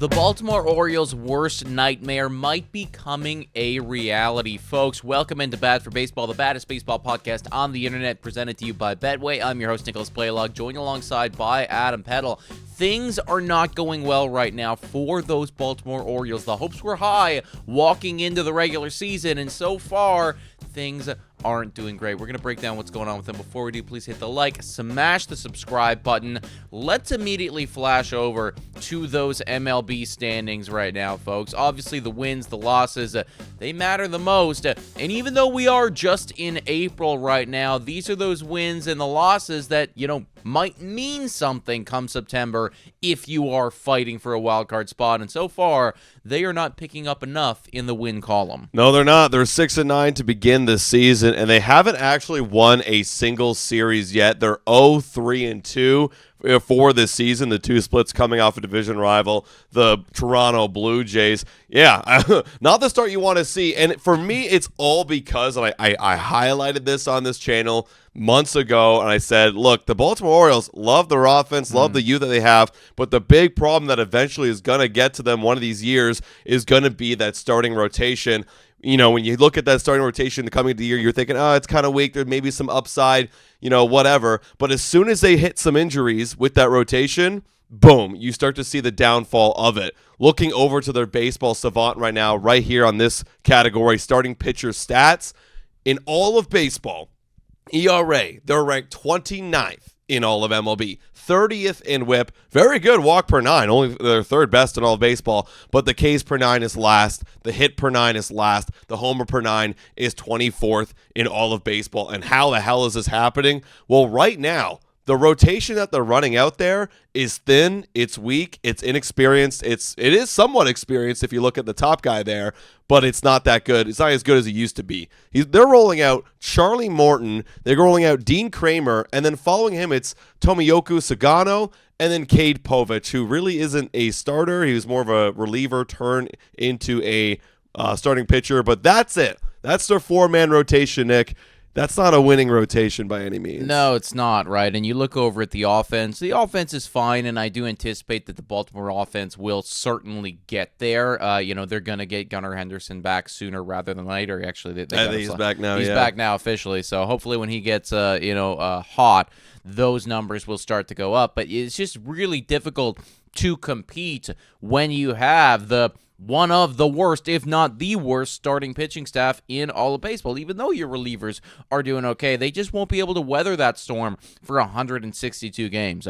The Baltimore Orioles' worst nightmare might be becoming a reality, folks. Welcome into Bad for Baseball, the baddest baseball podcast on the internet, presented to you by Betway. I'm your host, Nicholas Playlog, joined alongside by Adam Peddle. Things are not going well right now for those Baltimore Orioles. The hopes were high walking into the regular season, and so far, things aren't doing great. We're going to break down what's going on with them. Before we do, please hit the like, smash the subscribe button. Let's immediately flash over to those MLB standings right now, folks. Obviously, the wins, the losses, they matter the most. And even though we are just in April right now, these are those wins and the losses that, might mean something come September if you are fighting for a wild card spot. And so far, they are not picking up enough in the win column. No, they're not. They're 6-9 to begin this season, and they haven't actually won a single series yet. They're 0-3-2 for this season, the two splits coming off a division rival, the Toronto Blue Jays. Yeah, not the start you want to see. And for me, it's all because, and I highlighted this on this channel months ago, and I said, look, the Baltimore Orioles love their offense, love the youth that they have, but the big problem that eventually is going to get to them one of these years is going to be that starting rotation. When you look at that starting rotation coming into the year, you're thinking, it's kind of weak. There may be some upside, whatever. But as soon as they hit some injuries with that rotation, boom, you start to see the downfall of it. Looking over to their baseball savant right now, right here on this category, starting pitcher stats, in all of baseball, ERA, they're ranked 29th in all of MLB, 30th in WHIP, very good walk per nine, only their third best in all of baseball, but the Ks per nine is last, the hit per nine is last, the homer per nine is 24th in all of baseball. And how the hell is this happening? Well, right now, the rotation that they're running out there is thin, it's weak, it's inexperienced, it is somewhat experienced if you look at the top guy there, but it's not that good. It's not as good as it used to be. They're rolling out Charlie Morton, they're rolling out Dean Kramer, and then following him it's Tomoyoku Sagano, and then Cade Povich, who really isn't a starter. He was more of a reliever turned into a starting pitcher, but that's it. That's their four-man rotation, Nick. That's not a winning rotation by any means. No, it's not, right? And you look over at the offense. The offense is fine, and I do anticipate that the Baltimore offense will certainly get there. They're going to get Gunnar Henderson back sooner rather than later. Actually, he's back now. He's back now officially. So hopefully when he gets, hot, those numbers will start to go up. But it's just really difficult to compete when you have one of the worst, if not the worst, starting pitching staff in all of baseball. Even though your relievers are doing okay, they just won't be able to weather that storm for 162 games.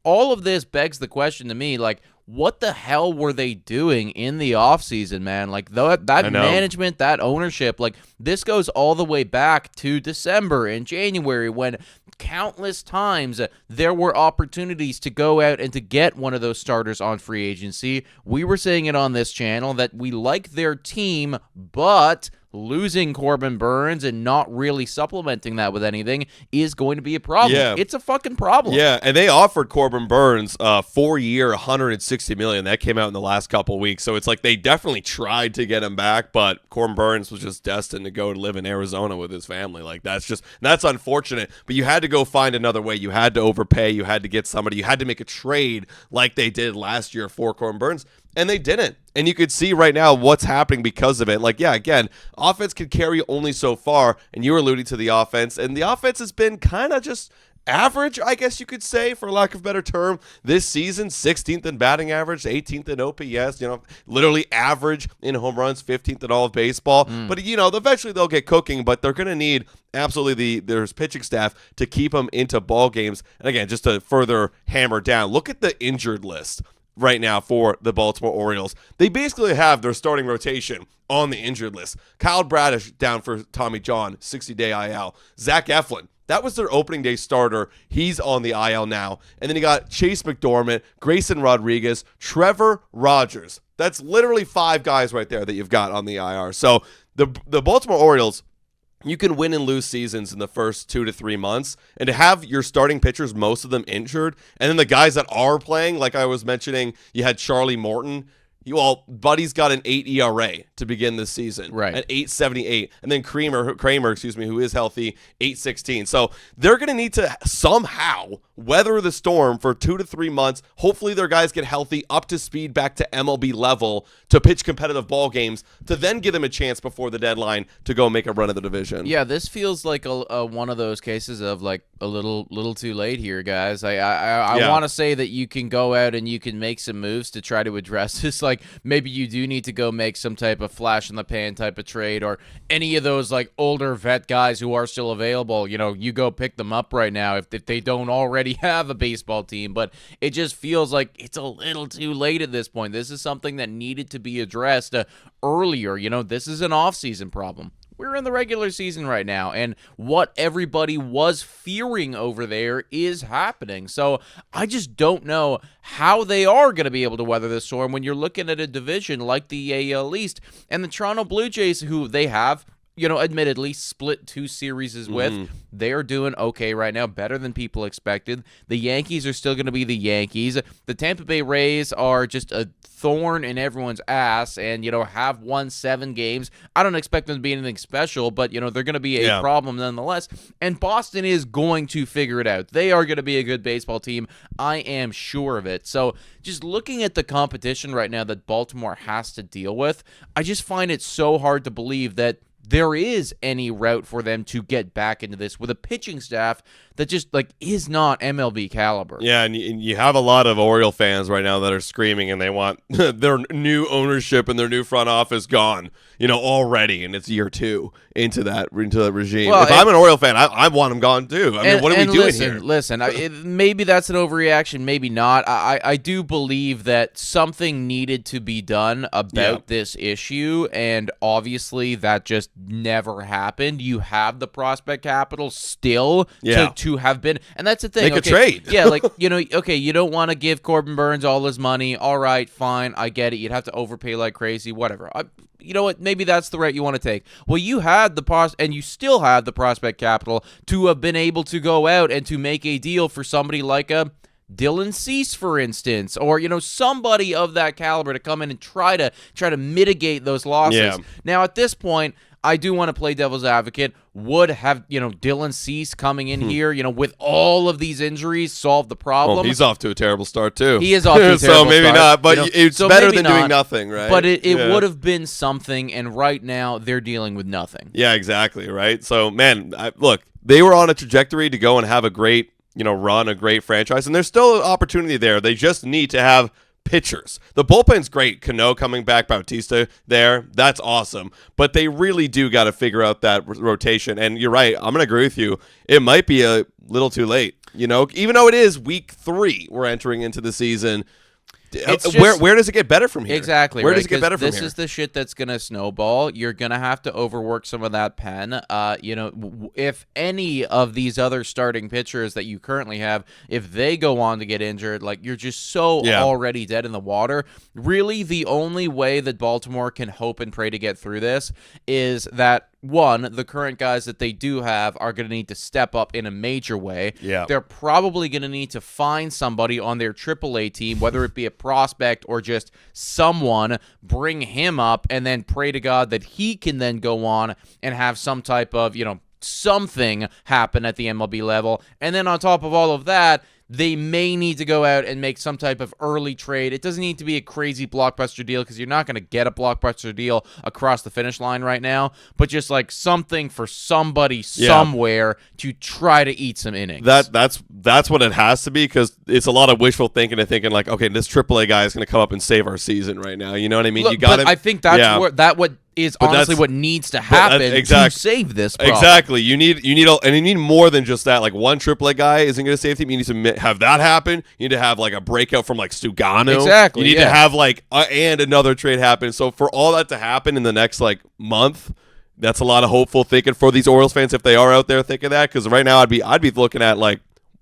All of this begs the question to me, what the hell were they doing in the offseason, man? That management, that ownership, this goes all the way back to December and January when countless times there were opportunities to go out and to get one of those starters on free agency. We were saying it on this channel that we like their team, but losing Corbin Burnes and not really supplementing that with anything is going to be a problem. Yeah. It's a fucking problem. Yeah, and they offered Corbin Burnes 4-year, $160 million. That came out in the last couple of weeks. So it's like they definitely tried to get him back, but Corbin Burnes was just destined to go and live in Arizona with his family. That's unfortunate. But you had to go find another way. You had to overpay. You had to get somebody. You had to make a trade like they did last year for Corbin Burnes. And they didn't. And you could see right now what's happening because of it. Again, offense can carry only so far, and you were alluding to the offense, and the offense has been kind of just average, I guess you could say, for lack of a better term, this season. 16th in batting average, 18th in OPS, literally average in home runs, 15th in all of baseball. But, eventually they'll get cooking, but they're going to need absolutely their pitching staff to keep them into ball games. And again, just to further hammer down, look at the injured list right now for the Baltimore Orioles. They basically have their starting rotation on the injured list. Kyle Bradish down for Tommy John, 60-day IL. Zach Eflin, that was their opening day starter. He's on the IL now. And then you got Chase McDormand, Grayson Rodriguez, Trevor Rogers. That's literally 5 guys right there that you've got on the IR. So the Baltimore Orioles, you can win and lose seasons in the first 2 to 3 months, and to have your starting pitchers, most of them injured, and then the guys that are playing, like I was mentioning, you had Charlie Morton. Buddy's got an 8 ERA to begin this season, right, at 8.78, and then Kramer, who is healthy, 8.16. So they're going to need to somehow weather the storm for 2 to 3 months. Hopefully their guys get healthy, up to speed, back to MLB level to pitch competitive ball games, to then give them a chance before the deadline to go make a run of the division. Yeah, this feels like a one of those cases of like a little too late here, guys. I want to say that you can go out and you can make some moves to try to address this. Like maybe you do need to go make some type of flash in the pan type of trade, or any of those like older vet guys who are still available. You go pick them up right now if they don't already have a baseball team. But it just feels like it's a little too late at this point. This is something that needed to be addressed earlier. This is an off-season problem. We're in the regular season right now, and what everybody was fearing over there is happening. So I just don't know how they are going to be able to weather this storm when you're looking at a division like the AL East and the Toronto Blue Jays, who they have, admittedly split 2 series with. They're doing okay right now, better than people expected. The Yankees are still going to be the Yankees. The Tampa Bay Rays are just a thorn in everyone's ass and, have won 7 games. I don't expect them to be anything special, but, they're going to be a problem nonetheless. And Boston is going to figure it out. They are going to be a good baseball team. I am sure of it. So just looking at the competition right now that Baltimore has to deal with, I just find it so hard to believe that there is any route for them to get back into this with a pitching staff that just is not MLB caliber. Yeah, and you have a lot of Oriole fans right now that are screaming and they want their new ownership and their new front office gone, already, and it's year 2 into that regime. Well, if I'm an Oriole fan, I want them gone too. I mean, what are we doing here? Listen, maybe that's an overreaction, maybe not. I do believe that something needed to be done about this issue, and obviously that just never happened. You have the prospect capital still to have been, and that's the thing. Make a trade. Yeah, okay, you don't want to give Corbin Burns all his money. All right, fine, I get it. You'd have to overpay like crazy, whatever. You know what? Maybe that's the route you want to take. Well, you had and you still have the prospect capital to have been able to go out and to make a deal for somebody like a Dylan Cease, for instance, or somebody of that caliber to come in and try to mitigate those losses. Yeah. Now, at this point, I do want to play devil's advocate. Would have, Dylan Cease coming in here, with all of these injuries, solve the problem? Well, he's off to a terrible start, too. He is off to a terrible start. So maybe not, but it's better than doing nothing, right? But it would have been something, and right now they're dealing with nothing. Yeah, exactly, right? So, man, look, they were on a trajectory to go and have a great, run, a great franchise, and there's still an opportunity there. They just need to have pitchers. The bullpen's great. Cano coming back, Bautista there. That's awesome. But they really do got to figure out that rotation. And you're right. I'm going to agree with you. It might be a little too late. Even though it is week 3, we're entering into the season. Where does it get better from here? Exactly. Where does it get better from here? This is the shit that's going to snowball. You're going to have to overwork some of that pen. If any of these other starting pitchers that you currently have, if they go on to get injured, you're just so already dead in the water. Really, the only way that Baltimore can hope and pray to get through this is that, one, the current guys that they do have are going to need to step up in a major way. Yeah. They're probably going to need to find somebody on their AAA team, whether it be a prospect or just someone, bring him up, and then pray to God that he can then go on and have some type of, something happen at the MLB level. And then on top of all of that, they may need to go out and make some type of early trade. It doesn't need to be a crazy blockbuster deal because you're not going to get a blockbuster deal across the finish line right now, but just something for somebody somewhere to try to eat some innings. That's what it has to be, because it's a lot of wishful thinking and thinking okay, this AAA guy is going to come up and save our season right now. You know what I mean? Look, you got I think that's what is honestly what needs to happen to save this problem. Exactly. You need more than just that. One AAA guy isn't going to save the team. You need to have that happen. You need to have a breakout from Sugano. Exactly. You need to have and another trade happen. So for all that to happen in the next month, that's a lot of hopeful thinking for these Orioles fans if they are out there thinking that. Because right now I'd be looking at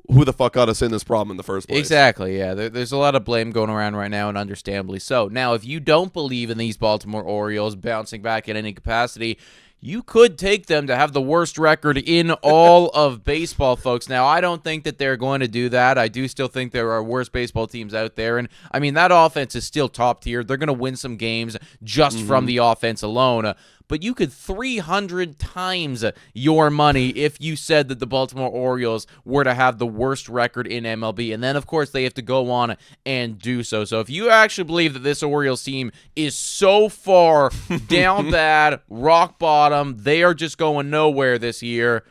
who the fuck got us in this problem in the first place? Exactly, yeah. There's a lot of blame going around right now, and understandably so. Now, if you don't believe in these Baltimore Orioles bouncing back in any capacity, you could take them to have the worst record in all of baseball, folks. Now, I don't think that they're going to do that. I do still think there are worse baseball teams out there. And, I mean, that offense is still top tier. They're going to win some games just from the offense alone. but you could 300 times your money if you said that the Baltimore Orioles were to have the worst record in MLB. And then, of course, they have to go on and do so. So if you actually believe that this Orioles team is so far down bad, rock bottom, they are just going nowhere this year,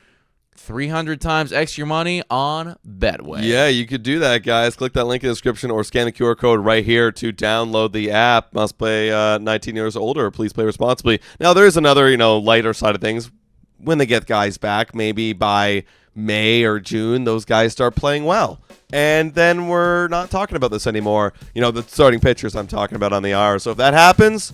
300 times extra money on Betway. Yeah, you could do that, guys. Click that link in the description or scan the QR code right here to download the app. Must play 19 years older. Please play responsibly. Now, there is another, lighter side of things. When they get guys back, maybe by May or June, those guys start playing well. And then we're not talking about this anymore. The starting pitchers I'm talking about on the IR. So if that happens,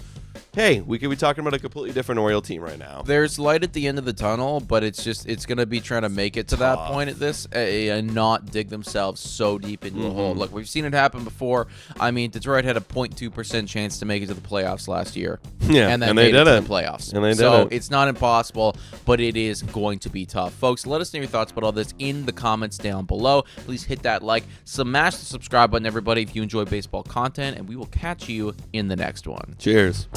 hey, we could be talking about a completely different Oriole team right now. There's light at the end of the tunnel, but it's going to be trying to make it to that point at this and not dig themselves so deep into a hole. Look, we've seen it happen before. I mean, Detroit had a 0.2% chance to make it to the playoffs last year. Yeah, and then they made did it it. to the playoffs. And they did so it. It's not impossible, but it is going to be tough. Folks, let us know your thoughts about all this in the comments down below. Please hit that like, smash the subscribe button, everybody, if you enjoy baseball content, and we will catch you in the next one. Cheers.